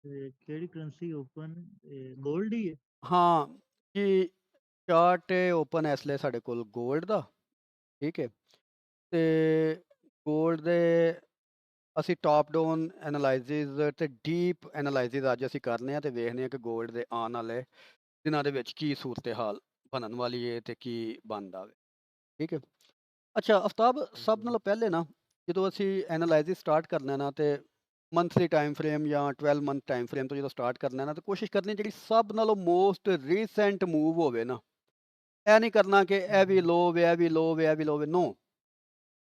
ਕਿਹੜੀ currency open gold ਹੀ ਹੈ। ਹਾਂ ਜੀ, ਚਾਰਟ ਓਪਨ ਇਸ ਲਈ ਸਾਡੇ ਕੋਲ ਗੋਲਡ ਦਾ, ਠੀਕ ਹੈ। ਤੇ ਗੋਲਡ ਦੇ ਅਸੀਂ ਟਾਪ ਡਾਊਨ ਐਨਾਲਾਈਸਿਸ ਤੇ ਡੀਪ ਐਨਾਲਾਈਸਿਸ ਅੱਜ ਅਸੀਂ ਕਰਨੇ ਆ ਤੇ ਵੇਖਦੇ ਆ ਕਿ ਗੋਲਡ ਦੇ ਆਉਣ ਵਾਲੇ ਦਿਨਾਂ ਦੇ ਵਿੱਚ ਕੀ ਸੂਰਤ ਹਾਲ ਬਣਨ ਵਾਲੀ ਹੈ ਤੇ ਕੀ ਬਣਦਾ ਵੇ, ਠੀਕ ਹੈ। ਅੱਛਾ ਅਫਤਾਬ, ਸਭ ਨਾਲੋਂ ਪਹਿਲੇ ਨਾ ਜਦੋਂ ਅਸੀਂ ਐਨਾਲਾਈਸਿਸ ਸਟਾਰਟ ਕਰਨਾ ਨਾ ਤੇ ਮੰਥਲੀ ਟਾਈਮ ਫਰੇਮ ਜਾਂ 12 ਮੰਥ ਟਾਈਮ ਫਰੇਮ ਤੋਂ ਜਦੋਂ ਸਟਾਰਟ ਕਰਨਾ ਨਾ, ਤਾਂ ਕੋਸ਼ਿਸ਼ ਕਰਨੀ ਜਿਹੜੀ ਸਭ ਨਾਲੋਂ ਮੋਸਟ ਰੀਸੈਂਟ ਮੂਵ ਹੋਵੇ ਨਾ। ਇਹ ਨਹੀਂ ਕਰਨਾ ਕਿ ਇਹ ਵੀ ਲੋ ਵੇ, ਇਹ ਵੀ ਲੋ ਵੇ, ਇਹ ਵੀ ਲੋ ਵੇ, ਨੋ।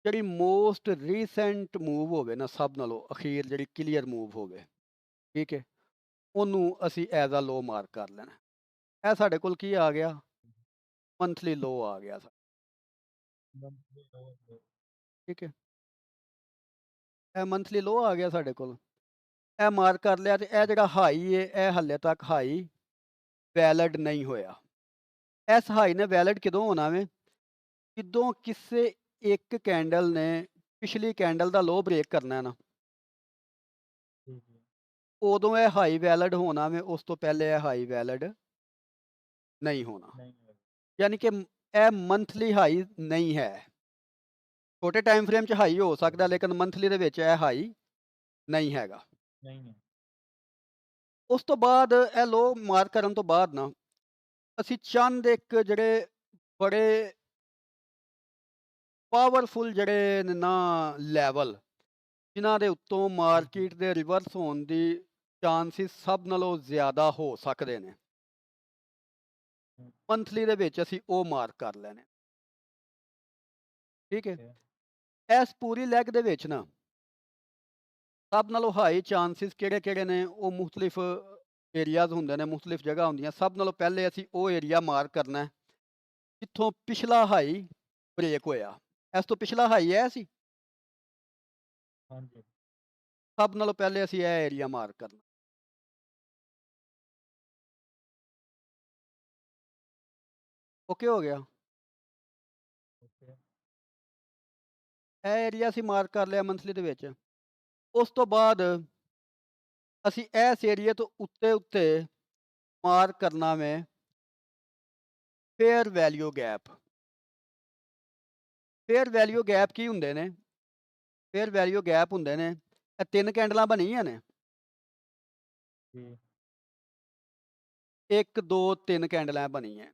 ਜਿਹੜੀ ਮੋਸਟ ਰੀਸੈਂਟ ਮੂਵ ਹੋਵੇ ਨਾ, ਸਭ ਨਾਲੋਂ ਅਖੀਰ ਜਿਹੜੀ ਕਲੀਅਰ ਮੂਵ ਹੋਵੇ, ਠੀਕ ਹੈ, ਉਹਨੂੰ ਅਸੀਂ ਐਜ਼ ਅ ਲੋ ਮਾਰਕ ਕਰ ਲੈਣਾ। ਇਹ ਸਾਡੇ ਕੋਲ ਕੀ ਆ ਗਿਆ? ਮੰਥਲੀ ਲੋ ਆ ਗਿਆ ਠੀਕ ਹੈ। ਇਹ ਮੰਥਲੀ ਲੋ ਆ ਗਿਆ ਸਾਡੇ ਕੋਲ। ਇਹ ਮਾਰਕ ਕਰ ਲਿਆ ਤੇ ਇਹ ਜਿਹੜਾ ਹਾਈ ਹੈ, ਇਹ ਹਾਲੇ ਤੱਕ ਹਾਈ ਵੈਲਿਡ ਨਹੀਂ ਹੋਇਆ। ਇਸ ਹਾਈ ਨੇ ਵੈਲਿਡ ਕਦੋਂ ਹੋਣਾ ਵੇ? ਜਦੋਂ ਕਿਸੇ ਇੱਕ ਕੈਂਡਲ ਨੇ ਪਿਛਲੀ ਕੈਂਡਲ ਦਾ ਲੋ ਬ੍ਰੇਕ ਕਰਨਾ ਹੈ ਨਾ, ਉਦੋਂ ਇਹ ਹਾਈ ਵੈਲਿਡ ਹੋਣਾ ਵੇ। ਉਸ ਤੋਂ ਪਹਿਲੇ ਇਹ ਹਾਈ ਵੈਲਿਡ ਨਹੀਂ ਹੋਣਾ। ਯਾਨੀ ਕਿ ਇਹ ਮੰਥਲੀ ਹਾਈ ਨਹੀਂ ਹੈ। ਛੋਟੇ ਟਾਈਮ ਫਰੇਮ 'ਚ ਹਾਈ ਹੋ ਸਕਦਾ, ਲੇਕਿਨ ਮੰਥਲੀ ਦੇ ਵਿੱਚ ਇਹ ਹਾਈ ਨਹੀਂ ਹੈਗਾ। ਉਸ ਤੋਂ ਬਾਅਦ ਇਹ ਲੋ ਮਾਰਕ ਕਰਨ ਤੋਂ ਬਾਅਦ ਨਾ, ਅਸੀਂ ਚੰਦ ਇੱਕ ਜਿਹੜੇ ਬੜੇ ਪਾਵਰਫੁਲ ਜਿਹੜੇ ਨੇ ਨਾ ਲੈਵਲ, ਜਿਨ੍ਹਾਂ ਦੇ ਉੱਤੋਂ ਮਾਰਕੀਟ ਦੇ ਰਿਵਰਸ ਹੋਣ ਦੀ ਚਾਂਸਿਸ ਸਭ ਨਾਲੋਂ ਜ਼ਿਆਦਾ ਹੋ ਸਕਦੇ ਨੇ, ਮੰਥਲੀ ਦੇ ਵਿੱਚ ਅਸੀਂ ਉਹ ਮਾਰਕ ਕਰ ਲੈਣੇ, ਠੀਕ ਹੈ। ਇਸ ਪੂਰੀ ਲੈਗ ਦੇ ਵਿੱਚ ਨਾ ਸਭ ਨਾਲੋਂ ਹਾਈ ਚਾਂਸਿਸ ਕਿਹੜੇ-ਕਿਹੜੇ ਨੇ? ਉਹ ਮੁਖਤਲਿਫ ਏਰੀਆਜ਼ ਹੁੰਦੇ ਨੇ, ਮੁਖਤਲਿਫ ਜਗ੍ਹਾ ਹੁੰਦੀਆਂ। ਸਭ ਨਾਲੋਂ ਪਹਿਲੇ ਅਸੀਂ ਉਹ ਏਰੀਆ ਮਾਰਕ ਕਰਨਾ ਹੈ ਜਿੱਥੋਂ ਪਿਛਲਾ ਹਾਈ ਬ੍ਰੇਕ ਹੋਇਆ। ਇਸ ਤੋਂ ਪਿਛਲਾ ਹਾਈ ਇਹ ਸੀ। ਸਭ ਨਾਲੋਂ ਪਹਿਲੇ ਅਸੀਂ ਇਹ ਏਰੀਆ ਮਾਰਕ ਕਰਨਾ। ਓਕੇ ਹੋ ਗਿਆ। ਇਹ ਏਰੀਆ ਅਸੀਂ ਮਾਰਕ ਕਰ ਲਿਆ ਮੰਥਲੀ ਦੇ ਵਿੱਚ। ਉਸ ਤੋਂ ਬਾਅਦ ਅਸੀਂ ਇਸ ਏਰੀਏ ਤੋਂ ਉੱਤੇ ਮਾਰਕ ਕਰਨਾ ਵੇ fair value gap. Fair value gap ਕੀ ਹੁੰਦੇ ਨੇ? ਫੇਅਰ ਵੈਲਿਊ ਗੈਪ ਹੁੰਦੇ ਨੇ, ਇਹ 3 ਕੈਂਡਲਾਂ ਬਣੀਆਂ ਨੇ। 1 2 3 ਕੈਂਡਲਾਂ ਬਣੀਆਂ।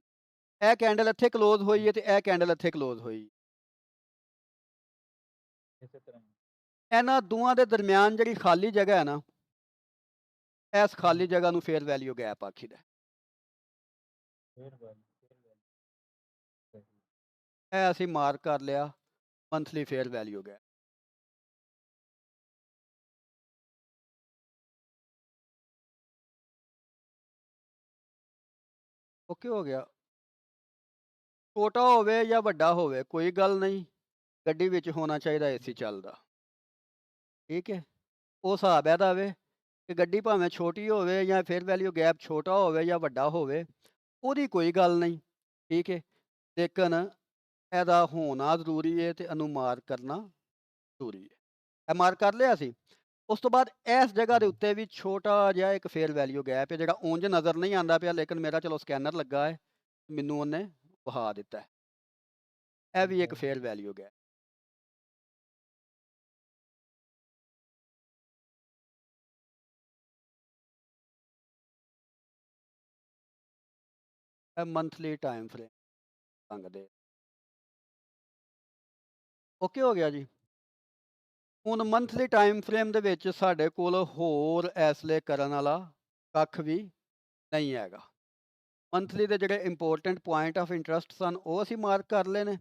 ਇਹ ਕੈਂਡਲ ਇੱਥੇ ਕਲੋਜ਼ ਹੋਈ ਹੈ ਤੇ ਇਹ ਕੈਂਡਲ ਇੱਥੇ ਕਲੋਜ਼ ਹੋਈ। ਇਹਨਾਂ ਦੋਵਾਂ ਦੇ ਦਰਮਿਆਨ ਜਿਹੜੀ ਖਾਲੀ ਜਗ੍ਹਾ ਹੈ ਨਾ, ਇਸ ਖਾਲੀ ਜਗ੍ਹਾ ਨੂੰ ਫੇਅਰ ਵੈਲਿਊ ਗੈਪ ਆਖੀਦਾ। ਇਹ ਅਸੀਂ ਮਾਰਕ ਕਰ ਲਿਆ monthly fair value gap. Okay ਹੋ ਗਿਆ। ਛੋਟਾ ਹੋਵੇ ਜਾਂ ਵੱਡਾ ਹੋਵੇ ਕੋਈ ਗੱਲ ਨਹੀਂ, ਗੱਡੀ ਵਿੱਚ ਹੋਣਾ ਚਾਹੀਦਾ ਏਸੀ ਚੱਲਦਾ, ਠੀਕ ਹੈ। ਉਹ ਹਿਸਾਬ ਇਹਦਾ ਵੇ ਕਿ ਗੱਡੀ ਭਾਵੇਂ ਛੋਟੀ ਹੋਵੇ ਜਾਂ ਫੇਅਰ ਵੈਲਿਊ ਗੈਪ ਛੋਟਾ ਹੋਵੇ ਜਾਂ ਵੱਡਾ ਹੋਵੇ, ਉਹਦੀ ਕੋਈ ਗੱਲ ਨਹੀਂ, ਠੀਕ ਹੈ। ਲੇਕਿਨ ਇਹਦਾ ਹੋਣਾ ਜ਼ਰੂਰੀ ਹੈ ਤੇ ਇਹਨੂੰ ਮਾਰਕ ਕਰਨਾ ਜ਼ਰੂਰੀ ਹੈ। ਇਹ ਮਾਰਕ ਕਰ ਲਿਆ ਸੀ। ਉਸ ਤੋਂ ਬਾਅਦ ਇਸ ਜਗ੍ਹਾ ਦੇ ਉੱਤੇ ਵੀ ਛੋਟਾ ਜਿਹਾ ਇੱਕ ਫੇਅਰ ਵੈਲਿਊ ਗੈਪ ਹੈ, ਜਿਹੜਾ ਉਂਝ ਨਜ਼ਰ ਨਹੀਂ ਆਉਂਦਾ ਪਿਆ, ਲੇਕਿਨ ਮੇਰਾ ਚਲੋ ਸਕੈਨਰ ਲੱਗਾ ਹੈ, ਮੈਨੂੰ ਉਹਨੇ ਵਿਖਾ ਦਿੱਤਾ ਹੈ। ਇਹ ਵੀ ਇੱਕ ਫੇਅਰ ਵੈਲਿਊ ਗੈਪ। ਇਹ ਮੰਥਲੀ ਟਾਈਮ ਫਰੇਮ ਮੰਗਦੇ। ਓਕੇ ਹੋ ਗਿਆ ਜੀ। ਹੁਣ ਮੰਥਲੀ ਟਾਈਮ ਫਰੇਮ ਦੇ ਵਿੱਚ ਸਾਡੇ ਕੋਲ ਹੋਰ ਐਸਲੇ ਕਰਨ ਵਾਲਾ ਕੱਖ ਵੀ ਨਹੀਂ ਹੈਗਾ। ਮੰਥਲੀ ਦੇ ਜਿਹੜੇ ਇੰਪੋਰਟੈਂਟ ਪੁਆਇੰਟ ਆਫ ਇੰਟਰਸਟ ਸਨ ਉਹ ਅਸੀਂ ਮਾਰਕ ਕਰ ਲਏ ਨੇ,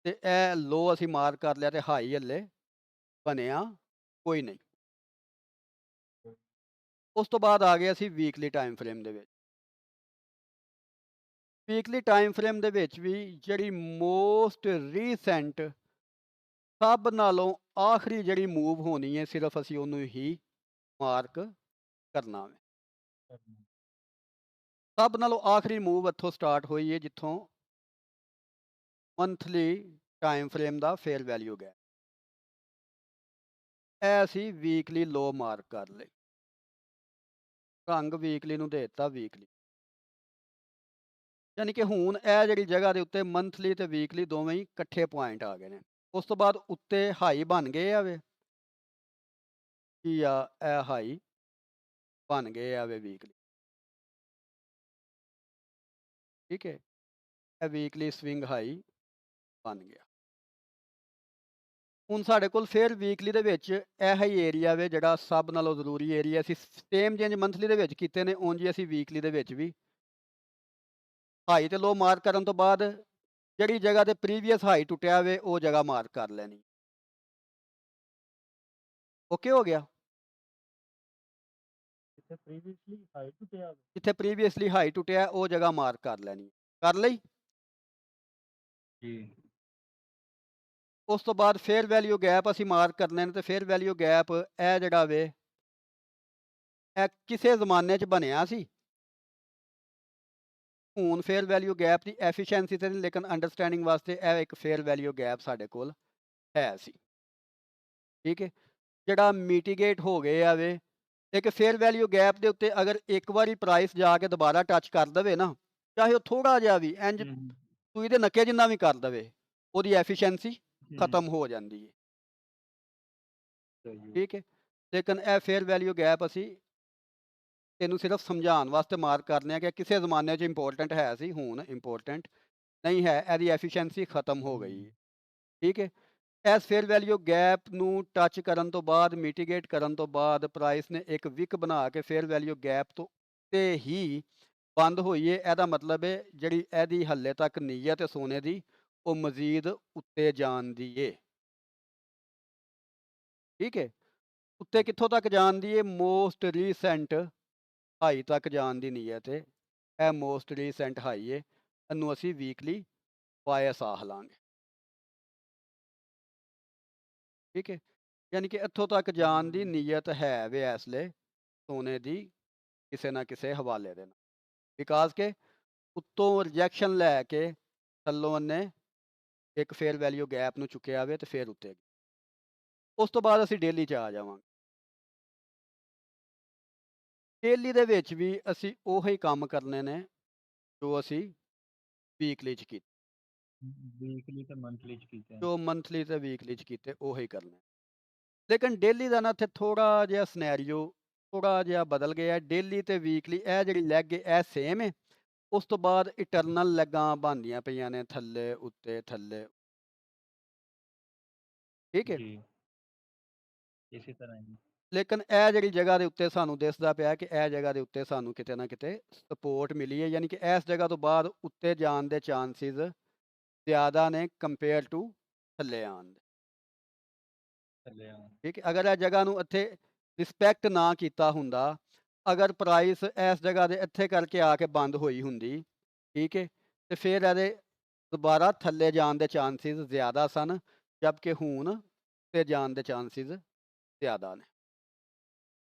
ਤੇ ਇਹ ਲੋ ਅਸੀਂ ਮਾਰਕ ਕਰ ਲਿਆ, ਤੇ ਹਾਈ ਹੱਲੇ ਬਣਿਆ ਕੋਈ ਨਹੀਂ। ਉਸ ਤੋਂ ਬਾਅਦ ਆ ਗਏ ਅਸੀਂ ਵੀਕਲੀ ਟਾਈਮ ਫਰੇਮ ਦੇ ਵਿੱਚ। ਵੀਕਲੀ ਟਾਈਮ ਫਰੇਮ ਦੇ ਵਿੱਚ ਵੀ ਜਿਹੜੀ ਮੋਸਟ ਰੀਸੈਂਟ ਸਭ ਨਾਲੋਂ ਆਖਰੀ ਜਿਹੜੀ ਮੂਵ ਹੋਣੀ ਹੈ, ਸਿਰਫ ਅਸੀਂ ਉਹਨੂੰ ਹੀ ਮਾਰਕ ਕਰਨਾ ਵੇ। ਸਭ ਨਾਲੋਂ ਆਖਰੀ ਮੂਵ ਇੱਥੋਂ ਸਟਾਰਟ ਹੋਈ ਹੈ ਜਿੱਥੋਂ ਮੰਥਲੀ ਟਾਈਮ ਫਰੇਮ ਦਾ ਫੇਅਰ ਵੈਲਿਊ ਗੈਪ। ਇਹ ਅਸੀਂ ਵੀਕਲੀ ਲੋ ਮਾਰਕ ਕਰ ਲਈ। ਰੰਗ ਵੀਕਲੀ ਨੂੰ ਦੇ ਦਿੱਤਾ ਵੀਕਲੀ। ਯਾਨੀ ਕਿ ਹੁਣ ਇਹ ਜਿਹੜੀ ਜਗ੍ਹਾ ਦੇ ਉੱਤੇ ਮੰਥਲੀ ਤੇ ਵੀਕਲੀ ਦੋਵੇਂ ਹੀ ਇਕੱਠੇ ਪੁਆਇੰਟ ਆ ਗਏ ਨੇ। ਉਸ ਤੋਂ ਬਾਅਦ ਉੱਤੇ ਹਾਈ ਬਣ ਗਏ ਆ ਵੇ, ਕੀ ਆ ਇਹ ਹਾਈ ਬਣ ਗਏ ਆ ਵੇ ਵੀਕਲੀ, ਠੀਕ ਹੈ। ਇਹ ਵੀਕਲੀ ਸਵਿੰਗ ਹਾਈ ਬਣ ਗਿਆ। ਹੁਣ ਸਾਡੇ ਕੋਲ ਫਿਰ ਵੀਕਲੀ ਦੇ ਵਿੱਚ ਇਹ ਹੀ ਏਰੀਆ ਵੇ ਜਿਹੜਾ ਸਭ ਨਾਲੋਂ ਜ਼ਰੂਰੀ ਏਰੀਆ। ਅਸੀਂ ਸੇਮ ਚੇਂਜ ਮੰਥਲੀ ਦੇ ਵਿੱਚ ਕੀਤੇ ਨੇ, ਉਂਝ ਹੀ ਅਸੀਂ ਵੀਕਲੀ ਦੇ ਵਿੱਚ ਵੀ ਹਾਈ ਤੇ ਲੋ ਮਾਰਕ ਕਰਨ ਤੋਂ ਬਾਅਦ ਜਿਹੜੀ ਜਗ੍ਹਾ ਤੇ ਪ੍ਰੀਵੀਅਸ ਹਾਈ ਟੁੱਟਿਆ ਵੇ ਉਹ ਜਗ੍ਹਾ ਮਾਰਕ ਕਰ ਲੈਣੀ। ਓਕੇ ਹੋ ਗਿਆ। ਜਿੱਥੇ ਪ੍ਰੀਵੀਅਸਲੀ ਹਾਈ ਟੁੱਟਿਆ ਹੋਵੇ। ਜਿੱਥੇ ਪ੍ਰੀਵੀਅਸਲੀ ਹਾਈ ਟੁੱਟਿਆ ਉਹ ਜਗ੍ਹਾ ਮਾਰਕ ਕਰ ਲੈਣੀ। ਕਰ ਲਈ। ਜੀ। ਉਸ ਤੋਂ ਬਾਅਦ ਫੇਅਰ ਵੈਲਿਊ ਗੈਪ ਅਸੀਂ ਮਾਰਕ ਕਰਨੇ ਨੇ, ਤੇ ਫੇਅਰ ਵੈਲਿਊ ਗੈਪ ਇਹ ਜਿਹੜਾ ਵੇ ਇਹ ਕਿਸੇ ਜ਼ਮਾਨੇ 'ਚ ਬਣਿਆ ਸੀ। ਹੁਣ ਫੇਅਰ ਵੈਲਿਊ ਗੈਪ ਦੀ ਐਫੀਸ਼ੀਐਂਸੀ ਤੇ ਨਹੀਂ, ਲੇਕਿਨ ਅੰਡਰਸਟੈਂਡਿੰਗ ਵਾਸਤੇ ਇਹ ਇੱਕ ਫੇਅਰ ਵੈਲਿਊ ਗੈਪ ਸਾਡੇ ਕੋਲ ਹੈ ਸੀ, ਠੀਕ ਹੈ। ਜਿਹੜਾ ਮਿਟੀਗੇਟ ਹੋ ਗਏ ਆ ਵੇ, ਇੱਕ ਫੇਅਰ ਵੈਲਿਊ ਗੈਪ ਦੇ ਉੱਤੇ ਅਗਰ ਇੱਕ ਵਾਰੀ ਪ੍ਰਾਈਸ ਜਾ ਕੇ ਦੁਬਾਰਾ ਟੱਚ ਕਰ ਦੇਵੇ ਨਾ, ਚਾਹੇ ਉਹ ਥੋੜਾ ਜਿਹਾ ਵੀ ਇੰਜ ਸੂਈ ਦੇ ਨੱਕੇ ਜਿੰਨਾ ਵੀ ਕਰ ਦੇਵੇ, ਉਹਦੀ ਐਫੀਸ਼ੀਐਂਸੀ ਖਤਮ ਹੋ ਜਾਂਦੀ ਹੈ, ਠੀਕ ਹੈ। ਲੇਕਿਨ ਇਹ ਫੇਅਰ ਵੈਲਿਊ ਗੈਪ ਅਸੀਂ ਇਹਨੂੰ ਸਿਰਫ ਸਮਝਾਉਣ ਵਾਸਤੇ ਮਾਰਕ ਕਰਨੇ ਆ ਕਿ ਕਿਸੇ ਜ਼ਮਾਨੇ 'ਚ ਇੰਪੋਰਟੈਂਟ ਹੈ ਸੀ, ਹੁਣ ਇੰਪੋਰਟੈਂਟ ਨਹੀਂ ਹੈ, ਇਹਦੀ ਐਫੀਸ਼ੀਐਂਸੀ ਖਤਮ ਹੋ ਗਈ ਹੈ, ਠੀਕ ਹੈ। ਇਸ ਫੇਅਰ ਵੈਲਿਊ ਗੈਪ ਨੂੰ ਟੱਚ ਕਰਨ ਤੋਂ ਬਾਅਦ, ਮਿਟੀਗੇਟ ਕਰਨ ਤੋਂ ਬਾਅਦ ਪ੍ਰਾਈਸ ਨੇ ਇੱਕ ਵਿਕ ਬਣਾ ਕੇ ਫੇਅਰ ਵੈਲਿਊ ਗੈਪ ਤੋਂ ਉੱਤੇ ਹੀ ਬੰਦ ਹੋਈ ਹੈ। ਇਹਦਾ ਮਤਲਬ ਹੈ ਜਿਹੜੀ ਇਹਦੀ ਹੱਲੇ ਤੱਕ ਨੀਅਤ ਹੈ ਸੋਨੇ ਦੀ, ਉਹ ਮਜ਼ੀਦ ਉੱਤੇ ਜਾਣ ਦੀ ਏ, ਠੀਕ ਹੈ। ਉੱਤੇ ਕਿੱਥੋਂ ਤੱਕ ਜਾਣ ਦੀ ਏ? ਮੋਸਟ ਰੀਸੈਂਟ ਹਾਈ ਤੱਕ ਜਾਣ ਦੀ ਨੀਅਤ ਹੈ। ਇਹ ਮੋਸਟ ਰੀਸੈਂਟ ਹਾਈ ਹੈ, ਇਹਨੂੰ ਅਸੀਂ ਵੀਕਲੀ ਬਾਇਸ ਆਖ ਲਾਂਗੇ, ਠੀਕ ਹੈ। ਯਾਨੀ ਕਿ ਇੱਥੋਂ ਤੱਕ ਜਾਣ ਦੀ ਨੀਅਤ ਹੈ ਵੇ ਇਸ ਲਈ ਸੋਨੇ ਦੀ ਕਿਸੇ ਨਾ ਕਿਸੇ ਹਵਾਲੇ ਦੇ ਨਾਲ, ਬਿਕਾਜ਼ ਕਿ ਉੱਤੋਂ ਰਿਜੈਕਸ਼ਨ ਲੈ ਕੇ ਥੱਲੋਂ ਉਹਨੇ ਇੱਕ ਫੇਅਰ ਵੈਲਿਊ ਗੈਪ ਨੂੰ ਚੁੱਕਿਆ ਵੇ ਤੇ ਫਿਰ ਉੱਤੇ। ਉਸ ਤੋਂ ਬਾਅਦ ਅਸੀਂ ਡੇਲੀ 'ਚ ਆ ਜਾਵਾਂਗੇ। ਡੇਲੀ ਦੇ ਵਿੱਚ ਵੀ ਅਸੀਂ ਉਹੀ ਕੰਮ ਕਰਨੇ ਨੇ ਜੋ ਅਸੀਂ ਵੀਕਲੀ 'ਚ ਕੀਤੇ, ਵੀਕਲੀ ਤੇ ਮੰਥਲੀ ਚ ਕੀਤੇ। ਜੋ ਮੰਥਲੀ ਤੇ ਵੀਕਲੀ 'ਚ ਕੀਤੇ ਉਹੀ ਕਰਨੇ। ਲੇਕਿਨ ਡੇਲੀ ਦਾ ਨਾ ਇੱਥੇ ਥੋੜਾ ਜਿਹਾ ਸਿਨੈਰੀਓ ਥੋੜਾ ਜਿਹਾ ਬਦਲ ਗਿਆ। ਡੇਲੀ ਤੇ ਵੀਕਲੀ ਇਹ ਜਿਹੜੀ ਲੈਗ ਇਹ ਸੇਮ ਹੈ, ਉਸ ਤੋਂ ਬਾਅਦ ਇਟਰਨਲ ਲੈਗਾਂ ਬਣਦੀਆਂ ਪਈਆਂ ਨੇ ਥੱਲੇ ਉੱਤੇ ਥੱਲੇ, ਠੀਕ ਹੈ। ਜੀ। ਇਸੇ ਤਰ੍ਹਾਂ ਹੀ। ਲੇਕਿਨ ਇਹ ਜਿਹੜੀ ਜਗ੍ਹਾ ਦੇ ਉੱਤੇ ਸਾਨੂੰ ਦਿਸਦਾ ਪਿਆ ਕਿ ਇਹ ਜਗ੍ਹਾ ਦੇ ਉੱਤੇ ਸਾਨੂੰ ਕਿਤੇ ਨਾ ਕਿਤੇ ਸਪੋਰਟ ਮਿਲੀ ਹੈ, ਯਾਨੀ ਕਿ ਇਸ ਜਗ੍ਹਾ ਤੋਂ ਬਾਅਦ ਉੱਤੇ ਜਾਣ ਦੇ ਚਾਂਸਿਸ ਜ਼ਿਆਦਾ ਨੇ ਕੰਪੇਅਰ ਟੂ ਥੱਲੇ ਆਉਣ ਦੇ, ਥੱਲੇ ਆ। ਠੀਕ ਹੈ। ਅਗਰ ਇਹ ਜਗ੍ਹਾ ਨੂੰ ਇੱਥੇ ਰਿਸਪੈਕਟ ਨਾ ਕੀਤਾ ਹੁੰਦਾ, ਅਗਰ ਪ੍ਰਾਈਸ ਇਸ ਜਗ੍ਹਾ ਦੇ ਇੱਥੇ ਕਰਕੇ ਆ ਕੇ ਬੰਦ ਹੋਈ ਹੁੰਦੀ, ਠੀਕ ਹੈ, ਤੇ ਫਿਰ ਇਹਦੇ ਦੁਬਾਰਾ ਥੱਲੇ ਜਾਣ ਦੇ ਚਾਂਸਿਸ ਜ਼ਿਆਦਾ ਸਨ, ਜਦਕਿ ਹੁਣ ਤੇ ਜਾਣ ਦੇ ਚਾਂਸਿਸ ਜ਼ਿਆਦਾ ਨੇ।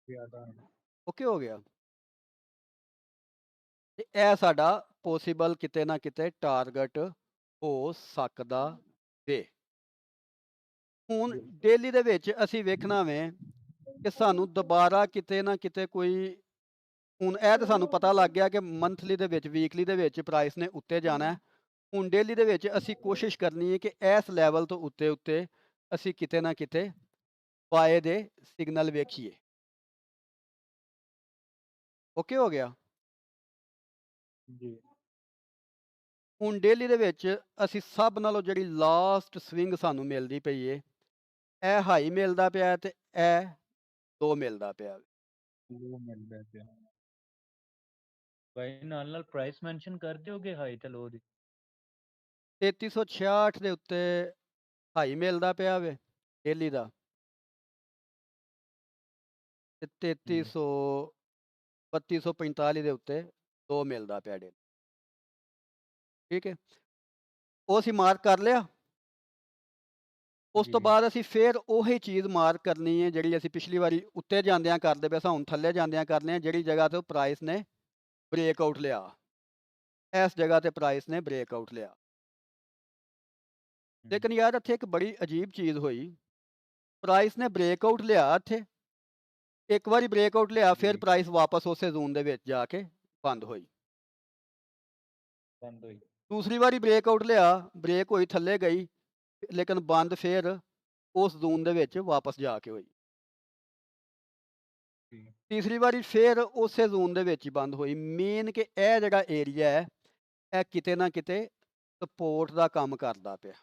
ਜ਼ਿਆਦਾ। ਓਕੇ ਹੋ ਗਿਆ। ਤੇ ਇਹ ਸਾਡਾ ਪੋਸੀਬਲ ਕਿਤੇ ਨਾ ਕਿਤੇ ਟਾਰਗੇਟ ਹੋ ਸਕਦਾ ਵੇ। ਹੁਣ ਡੇਲੀ ਦੇ ਵਿੱਚ ਅਸੀਂ ਵੇਖਣਾ ਵੇ ਕਿ ਸਾਨੂੰ ਦੁਬਾਰਾ ਕਿਤੇ ਨਾ ਕਿਤੇ ਕੋਈ, ਹੁਣ ਇਹ ਤਾਂ ਸਾਨੂੰ ਪਤਾ ਲੱਗ ਗਿਆ ਕਿ ਮੰਥਲੀ ਦੇ ਵਿੱਚ ਵੀਕਲੀ ਦੇ ਵਿੱਚ ਪ੍ਰਾਈਸ ਨੇ ਉੱਤੇ ਜਾਣਾ ਹੈ। ਹੁਣ ਡੇਲੀ ਦੇ ਵਿੱਚ ਅਸੀਂ ਕੋਸ਼ਿਸ਼ ਕਰਨੀ ਹੈ ਕਿ ਇਸ ਲੈਵਲ ਤੋਂ ਉੱਤੇ ਉੱਤੇ ਅਸੀਂ ਕਿਤੇ ਨਾ ਕਿਤੇ ਬਾਏ ਦੇ ਸਿਗਨਲ ਵੇਖੀਏ। ਓਕੇ ਹੋ ਗਿਆ। ਜੀ। ਹੁਣ ਡੇਲੀ ਦੇ ਵਿੱਚ ਅਸੀਂ ਸਭ ਨਾਲੋਂ ਜਿਹੜੀ ਲਾਸਟ ਸਵਿੰਗ ਸਾਨੂੰ ਮਿਲਦੀ ਪਈ ਏ, ਇਹ ਹਾਈ ਮਿਲਦਾ ਪਿਆ ਤੇ ਇਹ ਲੋ ਮਿਲਦਾ ਪਿਆ। ਲੋ ਮਿਲਦਾ ਪਿਆ। ਭਾਈ ਨਾਲ ਪ੍ਰਾਈਸ ਮੈਂਸ਼ਨ ਕਰ ਦਿਓਗੇ ਹਾਈ ਤੇ ਲੋ ਦੀ। 3366 ਦੇ ਉੱਤੇ ਹਾਈ ਮਿਲਦਾ ਪਿਆ ਵੇ ਡੇਲੀ ਦਾ, ਤੇ 3300 3245 ਦੇ ਉੱਤੇ ਲੋ ਮਿਲਦਾ ਪਿਆ ਡੇਲੀ, ਠੀਕ ਹੈ। ਉਹ ਅਸੀਂ ਮਾਰਕ ਕਰ ਲਿਆ। ਉਸ ਤੋਂ ਬਾਅਦ ਅਸੀਂ ਫਿਰ ਉਹੀ ਚੀਜ਼ ਮਾਰਕ ਕਰਨੀ ਹੈ ਜਿਹੜੀ ਅਸੀਂ ਪਿਛਲੀ ਵਾਰੀ ਉੱਤੇ ਜਾਂਦਿਆਂ ਕਰਦੇ ਪਏ ਸਾਂ, ਹੁਣ ਥੱਲੇ ਜਾਂਦਿਆਂ ਕਰਨੇ ਆ, ਜਿਹੜੀ ਜਗ੍ਹਾ ਤੋਂ ਪ੍ਰਾਈਸ ਨੇ ਬ੍ਰੇਕਆਊਟ ਲਿਆ। ਇਸ ਜਗ੍ਹਾ ਤੇ ਪ੍ਰਾਈਸ ਨੇ ਬ੍ਰੇਕਆਊਟ ਲਿਆ। ਲੇਕਿਨ ਯਾਰ ਇੱਥੇ ਇੱਕ ਬੜੀ ਅਜੀਬ ਚੀਜ਼ ਹੋਈ, ਪ੍ਰਾਈਸ ਨੇ ਬ੍ਰੇਕਆਊਟ ਲਿਆ ਇੱਥੇ, ਇੱਕ ਵਾਰੀ ਬ੍ਰੇਕਆਊਟ ਲਿਆ, ਫਿਰ ਜੀ, ਪ੍ਰਾਈਸ ਵਾਪਸ ਉਸੇ ਜ਼ੋਨ ਦੇ ਵਿੱਚ ਜਾ ਕੇ ਬੰਦ ਹੋਈ। ਬੰਦ ਹੋਈ। ਦੂਸਰੀ ਵਾਰੀ ਬ੍ਰੇਕਆਊਟ ਲਿਆ, ਬ੍ਰੇਕ ਹੋਈ, ਥੱਲੇ ਗਈ, ਲੇਕਿਨ ਬੰਦ ਫਿਰ ਉਸ ਜ਼ੋਨ ਦੇ ਵਿੱਚ ਵਾਪਸ ਜਾ ਕੇ ਹੋਈ। ਜੀ, ਤੀਸਰੀ ਵਾਰੀ ਫਿਰ ਉਸੇ ਜ਼ੋਨ ਦੇ ਵਿੱਚ ਹੀ ਬੰਦ ਹੋਈ। ਮੇਨ ਕਿ ਇਹ ਜਿਹੜਾ ਏਰੀਆ ਹੈ, ਇਹ ਕਿਤੇ ਨਾ ਕਿਤੇ ਸਪੋਰਟ ਦਾ ਕੰਮ ਕਰਦਾ ਪਿਆ।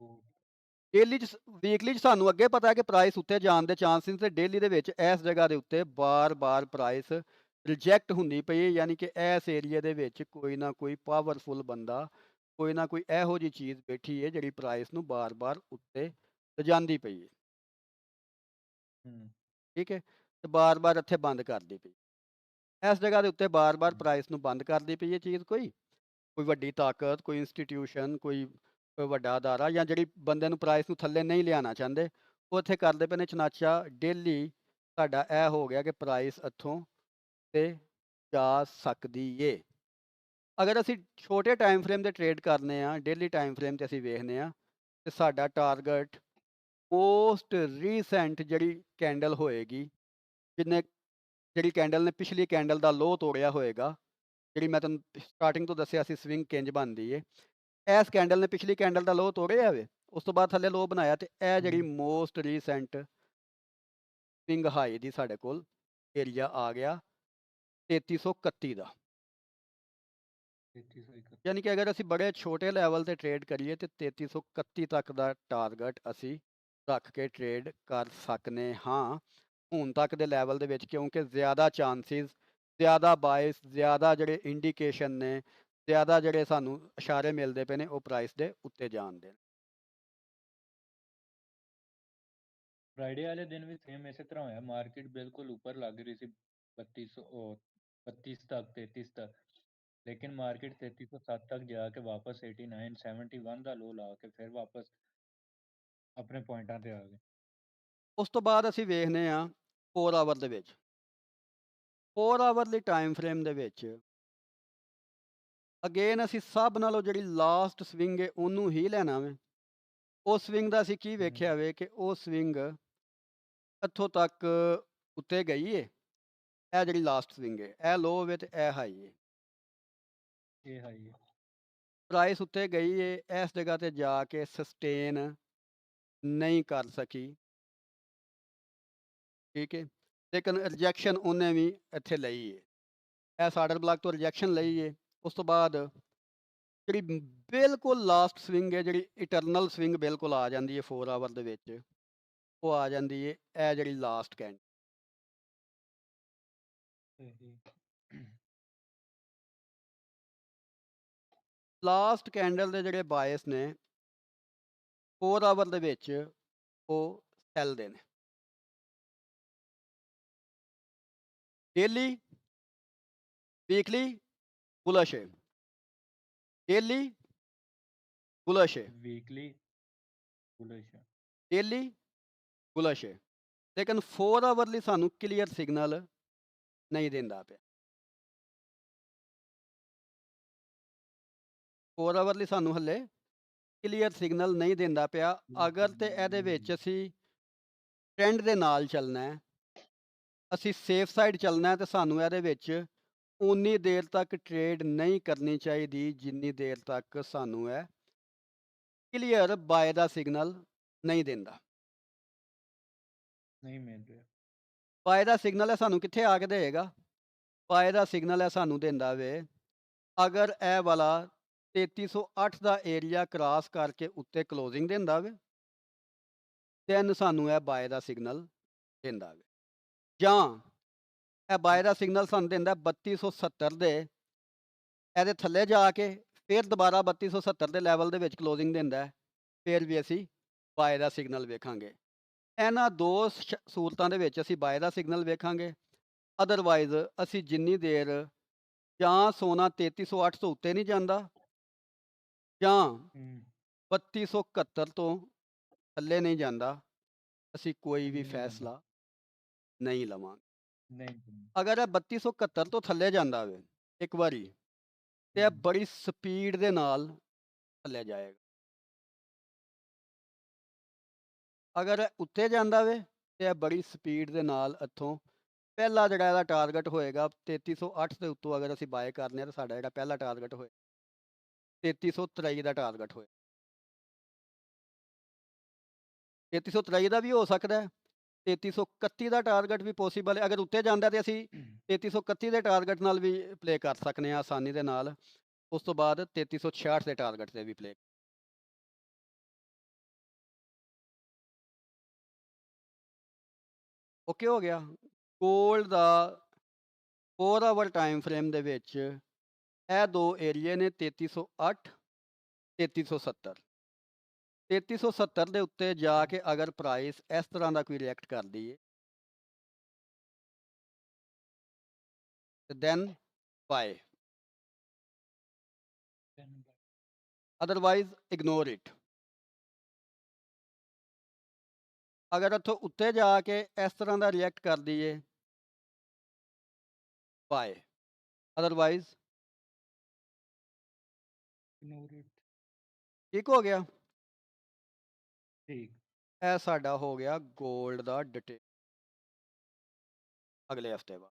ਉਹ ਡੇਲੀ 'ਚ ਵੀਕਲੀ 'ਚ ਸਾਨੂੰ ਅੱਗੇ ਪਤਾ ਹੈ ਕਿ ਪ੍ਰਾਈਸ ਉੱਤੇ ਜਾਣ ਦੇ ਚਾਂਸਿਸ ਤੇ ਡੇਲੀ ਦੇ ਵਿੱਚ ਇਸ ਜਗ੍ਹਾ ਦੇ ਉੱਤੇ ਬਾਰ-ਬਾਰ ਪ੍ਰਾਈਸ ਰਿਜੈਕਟ ਹੁੰਦੀ ਪਈ ਹੈ, ਯਾਨੀ ਕਿ ਇਸ ਏਰੀਆ ਦੇ ਵਿੱਚ ਕੋਈ ਨਾ ਕੋਈ ਪਾਵਰਫੁਲ ਬੰਦਾ, ਕੋਈ ਨਾ ਕੋਈ ਇਹੋ ਜਿਹੀ ਚੀਜ਼ ਬੈਠੀ ਹੈ ਜਿਹੜੀ ਪ੍ਰਾਈਸ ਨੂੰ ਬਾਰ-ਬਾਰ ਉੱਤੇ ਲਿਜਾਂਦੀ ਪਈ ਹੈ, ਹੂੰ, ਠੀਕ ਹੈ? ਤੇ ਬਾਰ-ਬਾਰ ਇੱਥੇ ਬੰਦ ਕਰਦੀ ਪਈ। ਇਸ ਜਗ੍ਹਾ ਦੇ ਉੱਤੇ ਬਾਰ-ਬਾਰ ਹੂੰ, ਪ੍ਰਾਈਸ ਨੂੰ ਬੰਦ ਕਰਦੀ ਪਈ ਹੈ ਚੀਜ਼ ਕੋਈ। ਕੋਈ ਵੱਡੀ ਤਾਕਤ, ਕੋਈ ਇੰਸਟੀਟਿਊਸ਼ਨ, ਕੋਈ ਵੱਡਾ ਅਦਾਰਾ ਜਾਂ ਜਿਹੜੀ ਬੰਦੇ ਨੂੰ ਪ੍ਰਾਈਸ ਨੂੰ ਥੱਲੇ ਨਹੀਂ ਲਿਆਉਣਾ ਚਾਹੁੰਦੇ, ਉਹ ਇੱਥੇ ਕਰਦੇ ਪਏ ਨੇ ਚਨਾਚਾ। ਡੇਲੀ ਸਾਡਾ ਇਹ ਹੋ ਗਿਆ ਕਿ ਪ੍ਰਾਈਸ ਇੱਥੋਂ ਤੇ ਜਾ ਸਕਦੀ ਏ। ਅਗਰ ਅਸੀਂ ਛੋਟੇ ਟਾਈਮ ਫਰੇਮ ਤੇ ਟਰੇਡ ਕਰਨੇ ਆ, ਡੇਲੀ ਟਾਈਮ ਫਰੇਮ ਤੇ ਅਸੀਂ ਵੇਖਦੇ ਆ, ਤੇ ਸਾਡਾ ਟਾਰਗੇਟ ਮੋਸਟ ਰੀਸੈਂਟ ਜਿਹੜੀ ਕੈਂਡਲ ਹੋਏਗੀ, ਜਿਹਨੇ ਜਿਹੜੀ ਕੈਂਡਲ ਨੇ ਪਿਛਲੀ ਕੈਂਡਲ ਦਾ ਲੋਅ ਤੋੜਿਆ ਹੋਏਗਾ, ਜਿਹੜੀ ਮੈਂ ਤੁਹਾਨੂੰ ਸਟਾਰਟਿੰਗ ਤੋਂ ਦੱਸਿਆ ਸੀ ਸਵਿੰਗ ਕਿੰਜ ਬਣਦੀ ਏ। ਇਸ ਕੈਂਡਲ ਨੇ ਪਿਛਲੀ ਕੈਂਡਲ ਦਾ ਲੋਅ ਤੋੜਿਆ ਵੇ, ਉਸ ਤੋਂ ਬਾਅਦ ਥੱਲੇ ਲੋਅ ਬਣਾਇਆ, ਤੇ ਇਹ ਜਿਹੜੀ ਹੂੰ, ਮੋਸਟ ਰੀਸੈਂਟ ਸਵਿੰਗ ਹਾਈ ਦੀ ਸਾਡੇ ਕੋਲ ਏਰੀਆ ਆ ਗਿਆ 3331 ਦਾ। 3331 ਯਾਨੀ ਕਿ ਅਗਰ ਅਸੀਂ ਬੜੇ ਛੋਟੇ ਲੈਵਲ ਤੇ ਟਰੇਡ ਕਰੀਏ ਤੇ 3331 ਤੱਕ ਦਾ ਟਾਰਗੇਟ ਅਸੀਂ ਰੱਖ ਕੇ ਟਰੇਡ ਕਰ ਸਕਨੇ ਹਾਂ ਹੁਣ ਤੱਕ ਦੇ ਲੈਵਲ ਦੇ ਵਿੱਚ, ਕਿਉਂਕਿ ਜ਼ਿਆਦਾ ਚਾਂਸਿਸ, ਜ਼ਿਆਦਾ ਬਾਇਸ, ਜ਼ਿਆਦਾ ਜਿਹੜੇ ਇੰਡੀਕੇਸ਼ਨ ਨੇ, ਜ਼ਿਆਦਾ ਜਿਹੜੇ ਸਾਨੂੰ ਇਸ਼ਾਰੇ ਮਿਲਦੇ ਪਏ ਨੇ ਉਹ ਪ੍ਰਾਈਸ ਦੇ ਉੱਤੇ ਜਾਣ ਦੇ। ਫਰਾਈਡੇ ਵਾਲੇ ਦਿਨ ਵੀ ਸੇਮ ਇਸੇ ਤਰ੍ਹਾਂ ਹੋਇਆ, ਮਾਰਕੀਟ ਬਿਲਕੁਲ ਉੱਪਰ ਲੱਗ ਰਹੀ ਸੀ 3200 32 ਤੱਕ, 33 ਤੱਕ, ਲੇਕਿਨ ਮਾਰਕੀਟ 3307 ਤੱਕ ਜਾ ਕੇ ਵਾਪਸ 8971 ਦਾ ਲੋ ਲਾ ਕੇ ਫਿਰ ਵਾਪਸ ਆਪਣੇ ਪੁਆਇੰਟਾਂ ਤੇ ਆ ਗਏ। ਉਸ ਤੋਂ ਬਾਅਦ ਅਸੀਂ ਵੇਖਦੇ ਹਾਂ 4 ਆਵਰ ਦੇ ਵਿੱਚ। 4 ਆਵਰ ਦੀ ਟਾਈਮ ਫਰੇਮ ਦੇ ਵਿੱਚ ਅਗੇਨ ਅਸੀਂ ਸਭ ਨਾਲੋਂ ਜਿਹੜੀ ਲਾਸਟ ਸਵਿੰਗ ਹੈ ਉਹਨੂੰ ਹੀ ਲੈਣਾ ਵੇ। ਉਸ ਸਵਿੰਗ ਦਾ ਅਸੀਂ ਕੀ ਹੂੰ, ਵੇਖਿਆ ਵੇ ਕਿ ਉਹ ਸਵਿੰਗ ਇੱਥੋਂ ਤੱਕ ਉੱਤੇ ਗਈ ਏ। ਇਹ ਜਿਹੜੀ ਲਾਸਟ ਸਵਿੰਗ ਹੈ, ਇਹ ਲੋ ਵੇ ਤੇ ਇਹ ਹਾਈ ਹੈ। ਇਹ ਹਾਈ ਹੈ। ਪ੍ਰਾਈਸ ਉੱਤੇ ਗਈ ਏ, ਇਸ ਜਗ੍ਹਾ ਤੇ ਜਾ ਕੇ ਸਸਟੇਨ ਨਹੀਂ ਕਰ ਸਕੀ, ਠੀਕ ਹੈ? ਲੇਕਿਨ ਰਿਜੈਕਸ਼ਨ ਉਹਨੇ ਵੀ ਇੱਥੇ ਲਈ ਏ, ਇਹ ਸਾਡਰ ਬਲਾਕ ਤੋਂ ਰਿਜੈਕਸ਼ਨ ਲਈ ਏ। ਉਸ ਤੋਂ ਬਾਅਦ ਜਿਹੜੀ ਬਿਲਕੁਲ ਲਾਸਟ ਸਵਿੰਗ ਹੈ, ਜਿਹੜੀ ਇਟਰਨਲ ਸਵਿੰਗ ਬਿਲਕੁਲ ਆ ਜਾਂਦੀ ਹੈ 4 ਆਵਰ ਦੇ ਵਿੱਚ, ਉਹ ਆ ਜਾਂਦੀ ਹੈ ਇਹ ਜਿਹੜੀ ਲਾਸਟ ਕੈਂਡ। ਲਾਸਟ ਕੈਂਡਲ ਦੇ ਜਿਹੜੇ ਬਾਇਸ ਨੇ 4 ਆਵਰ ਦੇ ਵਿੱਚ ਉਹ ਸੈਲ ਦੇ ਨੇ। ਡੇਲੀ, ਵੀਕਲੀ ਬੁਲਸ਼ ਹੈ, ਡੇਲੀ ਬੁਲਸ਼ ਹੈ, ਵੀਕਲੀ ਬੁਲਿਸ਼ ਹੈ। ਡੇਲੀ ਬੁਲਸ਼ ਹੈ, ਲੇਕਿਨ 4 ਆਵਰ ਲਈ ਸਾਨੂੰ ਕਲੀਅਰ ਸਿਗਨਲ ਨਹੀਂ ਦਿੰਦਾ ਪਿਆ। 4 ਆਵਰ ਲਈ ਸਾਨੂੰ ਹੱਲੇ ਕਲੀਅਰ ਸਿਗਨਲ ਨਹੀਂ ਦਿੰਦਾ ਪਿਆ। ਅਗਰ ਤੇ ਇਹਦੇ ਵਿੱਚ ਅਸੀਂ ਟ੍ਰੈਂਡ ਦੇ ਨਾਲ ਚੱਲਣਾ ਹੈ, ਅਸੀਂ ਸੇਫ ਸਾਈਡ ਚੱਲਣਾ ਹੈ, ਤੇ ਸਾਨੂੰ ਇਹਦੇ ਵਿੱਚ ਉਨੀ ਦੇਰ ਤੱਕ ਟਰੇਡ ਨਹੀਂ ਕਰਨੀ ਚਾਹੀਦੀ ਜਿੰਨੀ ਦੇਰ ਤੱਕ ਸਾਨੂੰ ਇਹ ਕਲੀਅਰ ਬਾਏ ਦਾ ਸਿਗਨਲ ਨਹੀਂ ਦਿੰਦਾ। ਨਹੀਂ ਮਿਲ ਰਿਹਾ। ਬਾਏ ਦਾ ਸਿਗਨਲ ਹੈ ਸਾਨੂੰ ਕਿੱਥੇ ਆ ਕੇ ਦੇਗਾ? ਬਾਏ ਦਾ ਸਿਗਨਲ ਹੈ ਸਾਨੂੰ ਦਿੰਦਾ ਵੇ ਅਗਰ ਇਹ ਵਾਲਾ 3308 ਦਾ ਏਰੀਆ ਕ੍ਰਾਸ ਕਰਕੇ ਉੱਤੇ ਕਲੋਜ਼ਿੰਗ ਦਿੰਦਾ ਵੇ, ਦੈਨ ਸਾਨੂੰ ਇਹ ਬਾਏ ਦਾ ਸਿਗਨਲ ਦਿੰਦਾ ਵੇ। ਜਾਂ ਇਹ ਬਾਏ ਦਾ ਸਿਗਨਲ ਸਾਨੂੰ ਦਿੰਦਾ 3270 ਦੇ ਇਹਦੇ ਥੱਲੇ ਜਾ ਕੇ ਫਿਰ ਦੁਬਾਰਾ 3270 ਦੇ ਲੈਵਲ ਦੇ ਵਿੱਚ ਕਲੋਜ਼ਿੰਗ ਦਿੰਦਾ ਹੈ, ਫਿਰ ਵੀ ਅਸੀਂ ਬਾਏ ਦਾ ਸਿਗਨਲ ਵੇਖਾਂਗੇ। ਇਹਨਾਂ ਦੋ ਸੂਰਤਾਂ ਦੇ ਵਿੱਚ ਅਸੀਂ ਬਾਏ ਦਾ ਸਿਗਨਲ ਵੇਖਾਂਗੇ। ਅਦਰਵਾਈਜ਼ ਅਸੀਂ ਜਿੰਨੀ ਦੇਰ ਜਾਂ ਸੋਨਾ 3308 ਤੋਂ ਉੱਤੇ ਨਹੀਂ ਜਾਂਦਾ ਜਾਂ ਹੂੰ, 3271 ਤੋਂ ਥੱਲੇ ਨਹੀਂ ਜਾਂਦਾ, ਅਸੀਂ ਕੋਈ ਵੀ ਥੱਲੇ ਨਹੀਂ ਜਾਂਦਾ। ਫੈਸਲਾ ਨਹੀਂ ਲਵਾਂਗੇ। ਨਹੀਂ। ਅਗਰ ਇਹ 3271 ਤੋਂ ਥੱਲੇ ਜਾਂਦਾ ਵੇ ਇੱਕ ਵਾਰੀ, ਤੇ ਇਹ ਹੂੰ, ਬੜੀ ਸਪੀਡ ਦੇ ਨਾਲ ਥੱਲੇ ਜਾਏਗਾ। ਅਗਰ ਇਹ ਉੱਤੇ ਜਾਂਦਾ ਵੇ ਤੇ ਇਹ ਬੜੀ ਸਪੀਡ ਦੇ ਨਾਲ ਇੱਥੋਂ ਪਹਿਲਾ ਜਿਹੜਾ ਇਹਦਾ ਟਾਰਗੇਟ ਹੋਏਗਾ 3308 ਦੇ ਉੱਤੋਂ ਅਗਰ ਅਸੀਂ ਬਾਏ ਕਰਨੇ ਆ ਤਾਂ ਸਾਡਾ ਜਿਹੜਾ ਪਹਿਲਾ ਟਾਰਗੇਟ ਹੋਏ 3323 ਦਾ ਟਾਰਗੇਟ ਹੋਏ 3323 ਦਾ ਵੀ ਹੋ ਸਕਦਾ ਹੈ 3331 ਦਾ ਟਾਰਗੇਟ ਵੀ ਪੋਸੀਬਲ ਹੈ ਅਗਰ ਉੱਤੇ ਜਾਂਦਾ ਤੇ ਅਸੀਂ 3331 ਦੇ ਟਾਰਗੇਟ ਨਾਲ ਵੀ ਪਲੇ ਕਰ ਸਕਨੇ ਆ ਆਸਾਨੀ ਦੇ ਨਾਲ ਉਸ ਤੋਂ ਬਾਅਦ 3366 ਦੇ ਟਾਰਗੇਟ ਤੇ ਵੀ ਪਲੇ ਓਕੇ ਹੋ ਗਿਆ 골ਡ ਦਾ 4 ਆਵਰ ਟਾਈਮ ਫਰੇਮ ਦੇ ਵਿੱਚ ਇਹ ਦੋ ਏਰੀਏ ਨੇ 3308 3370 3370 ਦੇ ਉੱਤੇ ਜਾ ਕੇ ਅਗਰ ਪ੍ਰਾਈਸ ਇਸ ਤਰ੍ਹਾਂ ਦਾ ਕੋਈ ਰਿਐਕਟ ਕਰਦੀ ਹੈ ਤੇ then by otherwise ignore it ਅਗਰ ਇੱਥੋਂ ਉੱਤੇ ਜਾ ਕੇ ਇਸ ਤਰ੍ਹਾਂ ਦਾ ਰਿਐਕਟ ਕਰਦੀ ਹੈ ਬਾਏ ਅਦਰਵਾਈਜ਼ ਠੀਕ ਹੋ ਗਿਆ ਠੀਕ ਇਹ ਸਾਡਾ ਹੋ ਗਿਆ 골ਡ ਦਾ ਡਿਟੇਲ ਅਗਲੇ ਹਫਤੇ ਬਾਅਦ